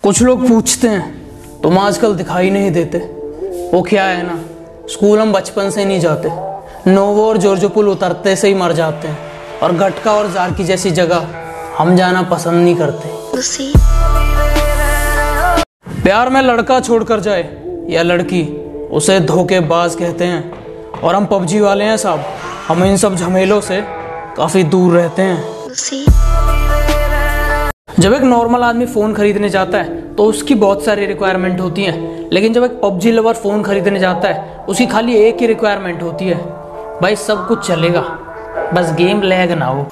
कुछ लोग पूछते हैं तुम आजकल दिखाई नहीं देते। वो क्या है ना, स्कूल हम बचपन से नहीं जाते। नोवो और जॉर्जो पुल उतरते से ही मर जाते हैं और गटका और जारकी जैसी जगह हम जाना पसंद नहीं करते। प्यार में लड़का छोड़कर जाए या लड़की, उसे धोखेबाज कहते हैं। और हम पबजी वाले हैं साहब, हम इन सब झमेलों से काफी दूर रहते हैं। जब एक नॉर्मल आदमी फोन खरीदने जाता है तो उसकी बहुत सारी रिक्वायरमेंट होती हैं, लेकिन जब एक पबजी लवर फोन खरीदने जाता है उसकी खाली एक ही रिक्वायरमेंट होती है, भाई सब कुछ चलेगा बस गेम लैग ना हो।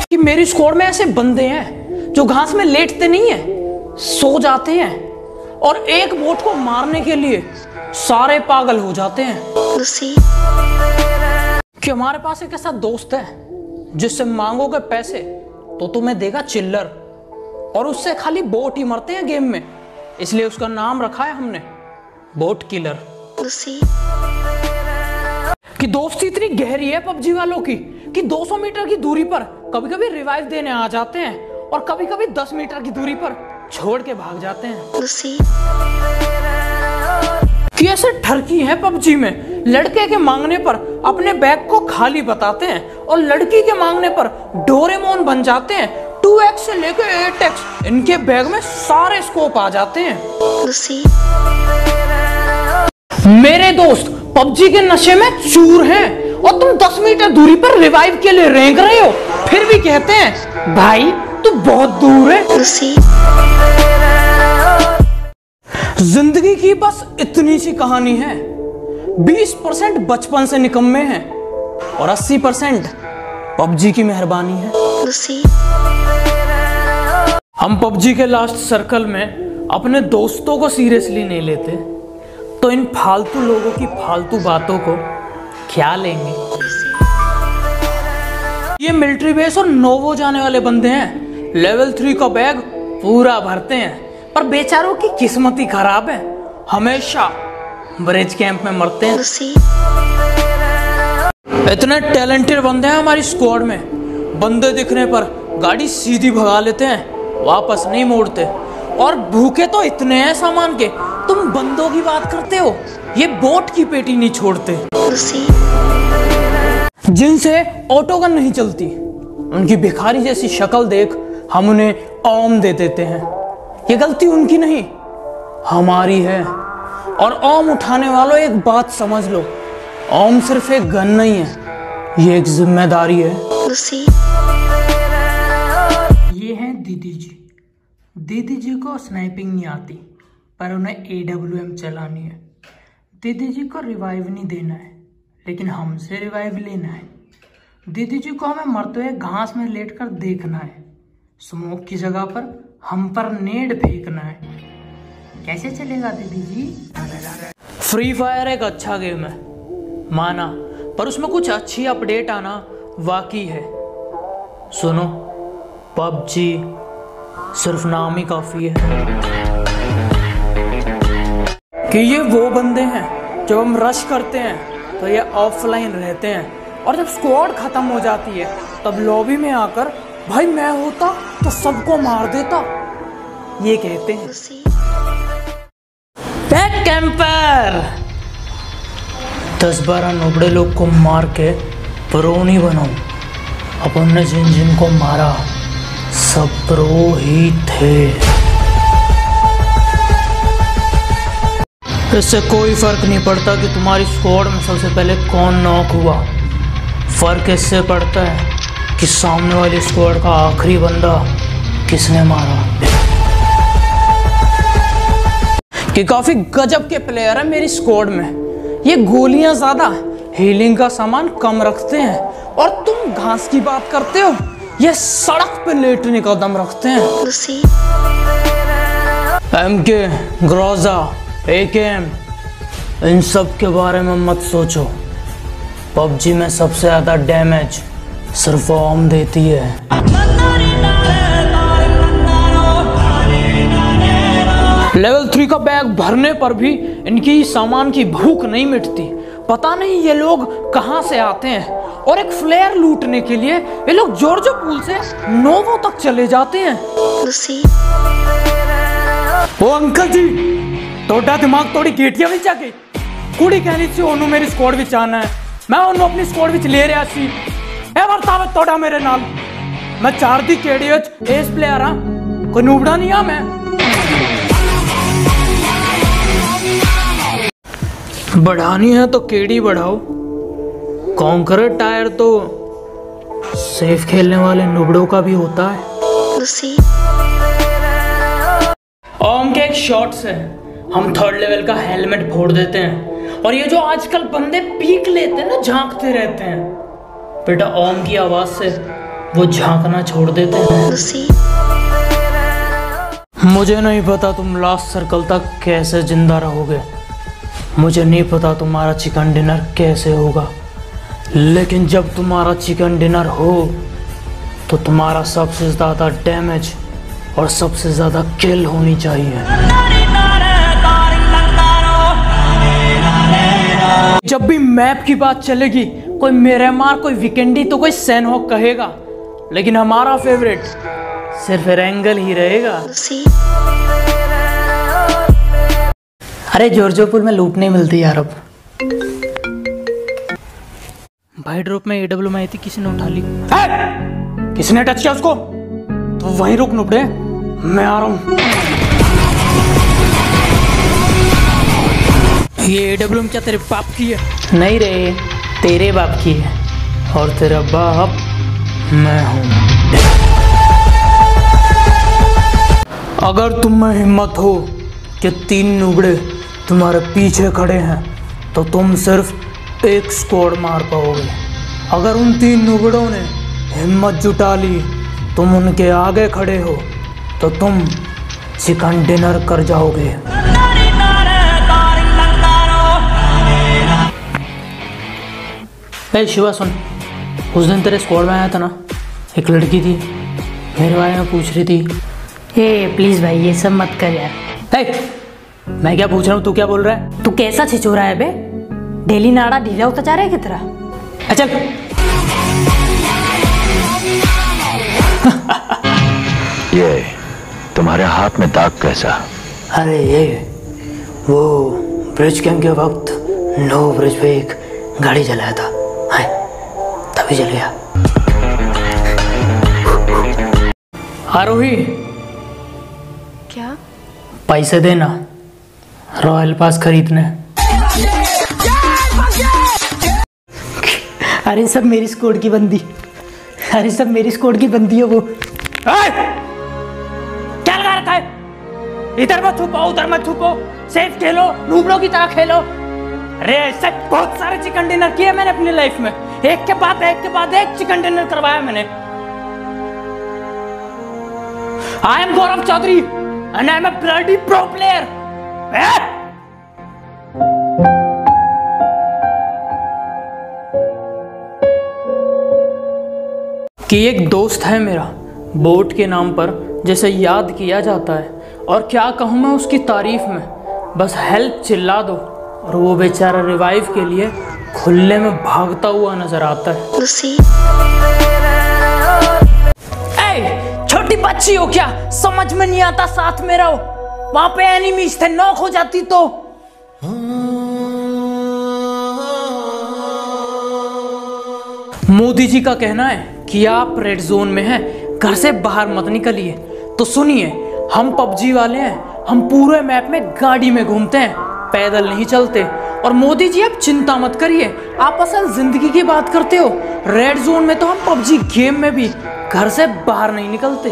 कि मेरी स्क्वाड में ऐसे बंदे हैं जो घास में लेटते नहीं है, सो जाते हैं और एक बोट को मारने के लिए सारे पागल हो जाते हैं। कि हमारे पास एक ऐसा दोस्त है जिससे मांगोगे पैसे तो तुम्हें देगा चिल्लर, और उससे खाली बोट ही मरते हैं गेम में, इसलिए उसका नाम रखा है हमने बोट किलर। कि दोस्ती इतनी गहरी है पबजी वालों की कि 200 मीटर की दूरी पर कभी कभी रिवाइव देने आ जाते हैं और कभी कभी 10 मीटर की दूरी पर छोड़ के भाग जाते हैं। कि ऐसे ठरकी है पबजी में, लड़के के मांगने पर अपने बैग को खाली बताते हैं और लड़की के मांगने पर डोरेमोन बन जाते हैं। 2x से लेकर 8x इनके बैग में सारे स्कोप आ जाते हैं। मेरे दोस्त पबजी के नशे में चूर हैं और तुम 10 मीटर दूरी पर रिवाइव के लिए रेंग रहे हो, फिर भी कहते हैं भाई तू बहुत दूर है। जिंदगी की बस इतनी सी कहानी है, 20% बचपन से निकम्मे हैं और 80% पबजी की मेहरबानी है। हम पबजी के लास्ट सर्कल में अपने दोस्तों को सीरियसली नहीं लेते, तो इन फालतू लोगों की फालतू बातों को क्या लेंगे। ये मिलिट्री बेस और नोवो जाने वाले बंदे हैं, लेवल 3 का बैग पूरा भरते हैं, पर बेचारों की किस्मत ही खराब है, हमेशा ब्रिज कैंप में मरते हैं। इतने टैलेंटेड बंदे हैं हमारी स्क्वाड में, बंदे दिखने पर गाड़ी सीधी भगा लेते हैं, वापस नहीं मोड़ते। और भूखे तो इतने हैं सामान के, तुम बंदों की बात करते हो, ये बोट की पेटी नहीं छोड़ते। जिनसे ऑटोगन नहीं चलती, उनकी भिखारी जैसी शक्ल देख हम उन्हें ओम दे देते हैं। ये गलती उनकी नहीं हमारी है। और ओम उठाने वालों एक बात समझ लो, ओम सिर्फ एक गन नहीं है, ये एक जिम्मेदारी है। ये हैं दीदी जी। दीदी जी को स्नाइपिंग नहीं आती, पर उन्हें AWM चलानी है। दीदी जी को रिवाइव नहीं देना है, लेकिन हमसे रिवाइव लेना है। दीदी जी को हमें मरते हुए घास में लेटकर देखना है, स्मोक की जगह पर हम पर नेड फेंकना है। कैसे चलेगा दीदी जी? फ्री फायर एक अच्छा गेम है माना, पर उसमें कुछ अच्छी अपडेट आना वाकई है। सुनो, पबजी सिर्फ नाम ही काफी है। कि ये वो बंदे हैं जब हम रश करते हैं तो ये ऑफलाइन रहते हैं, और जब स्क्वाड खत्म हो जाती है तब लॉबी में आकर भाई मैं होता तो सबको मार देता, ये कहते हैं। बैक कैंपर 10-12 नोबड़े लोग को मार के प्रो नहीं बनाऊं, अपन ने जिन जिन को मारा सब प्रो ही थे। इससे कोई फर्क नहीं पड़ता कि तुम्हारी स्क्वाड में सबसे पहले कौन नॉक हुआ, फर्क इससे पड़ता है कि सामने वाली स्क्वाड का आखिरी बंदा किसने मारा। कि काफी गजब के प्लेयर है मेरी स्क्वाड में, ये गोलियां ज्यादा हीलिंग का सामान कम रखते हैं, और तुम घास की बात करते हो, ये सड़क पे लेटने का दम रखते हैं। MK, ग्रोजा, AKM, इन सब के बारे में मत सोचो। पबजी में सबसे ज्यादा डैमेज सिर्फ ओम देती है। लेवल 3 का बैग भरने पर भी इनकी सामान की भूख नहीं मिटती। पता नहीं ये लोग कहां से आते हैं और एक फ्लेयर लूटने के लिए ये लोग जॉर्जो पूल से नोवो तक चले जाते हैं। ओ अंकल जी, तोड़ा दिमाग तोड़ी गेटिया भी जाके कुड़ी कहनी सी ओनू मेरी स्क्वाड विच आना है, मैं ओनू अपनी स्क्वाड विच ले रहा सी। ए वर्ताव तोड़ा मेरे नाल, मैं 4 दी केडी विच एस प्लेयर हां, कोई नूबड़ा नहीं हां मैं। बढ़ानी है तो केडी बढ़ाओ, कॉन्करर टायर तो सेफ खेलने वाले नुबड़ों का भी होता है। ओम के एक शॉट से हम 3rd लेवल का हेलमेट फोड़ देते हैं, और ये जो आजकल बंदे पीक लेते हैं ना, झांकते रहते हैं, बेटा ओम की आवाज से वो झांकना छोड़ देते हैं। मुझे नहीं पता तुम लास्ट सर्कल तक कैसे जिंदा रहोगे, मुझे नहीं पता तुम्हारा चिकन डिनर कैसे होगा, लेकिन जब तुम्हारा चिकन डिनर हो तो तुम्हारा सबसे ज़्यादा डैमेज और सबसे ज़्यादा किल होनी चाहिए। जब भी मैप की बात चलेगी, कोई मिरामार, कोई वीकेंडी तो कोई सैनहॉक कहेगा, लेकिन हमारा फेवरेट सिर्फ एरेंगल ही रहेगा। अरे जॉर्जो पूल में लूट नहीं मिलती यार अब। भाई ड्रॉप में AW में आई थी, किसी ने उठा ली। किसने टच किया उसको? तो वहीं रुक नुबड़े, मैं आ रहा हूं। ये AW क्या तेरे बाप की है? नहीं रे, तेरे बाप की है, और तेरा बाप मैं हूं। अगर तुम में हिम्मत हो कि 3 नुबड़े तुम्हारे पीछे खड़े हैं तो तुम सिर्फ एक स्क्वाड मार पाओगे। अगर उन 3 नुबड़ों ने हिम्मत जुटा ली, तुम उनके आगे खड़े हो तो तुम चिकन डिनर कर जाओगे। ए शिवा सुन, उस दिन तेरे स्क्वाड में आया था ना, एक लड़की थी, मेरे बारे में पूछ रही थी। ए प्लीज भाई ये सब मत कर यार। मैं क्या पूछ रहा हूँ, तू क्या बोल रहा है? तू कैसा छिचोरा है बे? डेली नाड़ा ढीला होता जा रहा है की तरह। चल ये तुम्हारे हाथ में दाग कैसा? अरे ये वो ब्रिज कैंप के वक्त नो ब्रिज पे एक गाड़ी जलाया था, तभी जल गया। आरोही, क्या? पैसे देना रॉयल पास खरीदने। अरे सब मेरी स्क्वाड की बंदी, अरे सब मेरी स्क्वाड की बंदी है वो। क्या लगा रखा है? इधर मत छुपो, उधर मत छुपो, सेफ खेलो, नूबड़ों की तरह खेलो। अरे ऐसे बहुत सारे चिकन डिनर किए मैंने अपनी लाइफ में, एक के बाद एक चिकन डिनर करवाया मैंने। I am Gaurav Chaudhary and I am a bloody pro player. कि एक दोस्त है मेरा, बोट के नाम पर जैसे याद किया जाता है, और क्या कहूँ मैं उसकी तारीफ में, बस हेल्प चिल्ला दो और वो बेचारा रिवाइव के लिए खुले में भागता हुआ नजर आता है। छोटी बच्ची हो क्या, समझ में नहीं आता, साथ में रहो। वहां पे एनिमीज थे, नॉक हो जाती तो। मोदी जी का कहना है कि आप रेड जोन में हैं, घर से बाहर मत निकलिए। तो सुनिए, हम पबजी वाले हैं, हम पूरे मैप में गाड़ी में घूमते हैं, पैदल नहीं चलते। और मोदी जी आप चिंता मत करिए, आप असल जिंदगी की बात करते हो। रेड जोन में तो हम पबजी गेम में भी घर से बाहर नहीं निकलते।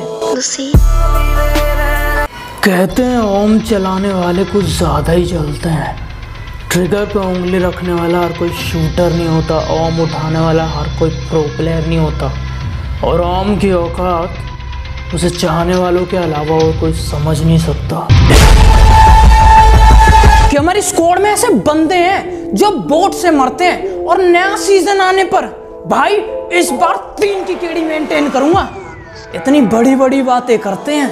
कहते हैं ओम चलाने वाले कुछ ज्यादा ही चलते हैं। ट्रिगर पे उंगली रखने वाला हर कोई शूटर नहीं होता, ओम उठाने वाला हर कोई प्रो प्लेयर नहीं होता। और ओम की औकात उसे चाहने वालों के अलावा और कोई समझ नहीं सकता। कि हमारी स्क्वाड में ऐसे बंदे हैं जो बोट से मरते हैं, और नया सीजन आने पर भाई इस बार 3 की केडी मेंटेन करूंगा। इतनी बड़ी बड़ी बातें करते हैं।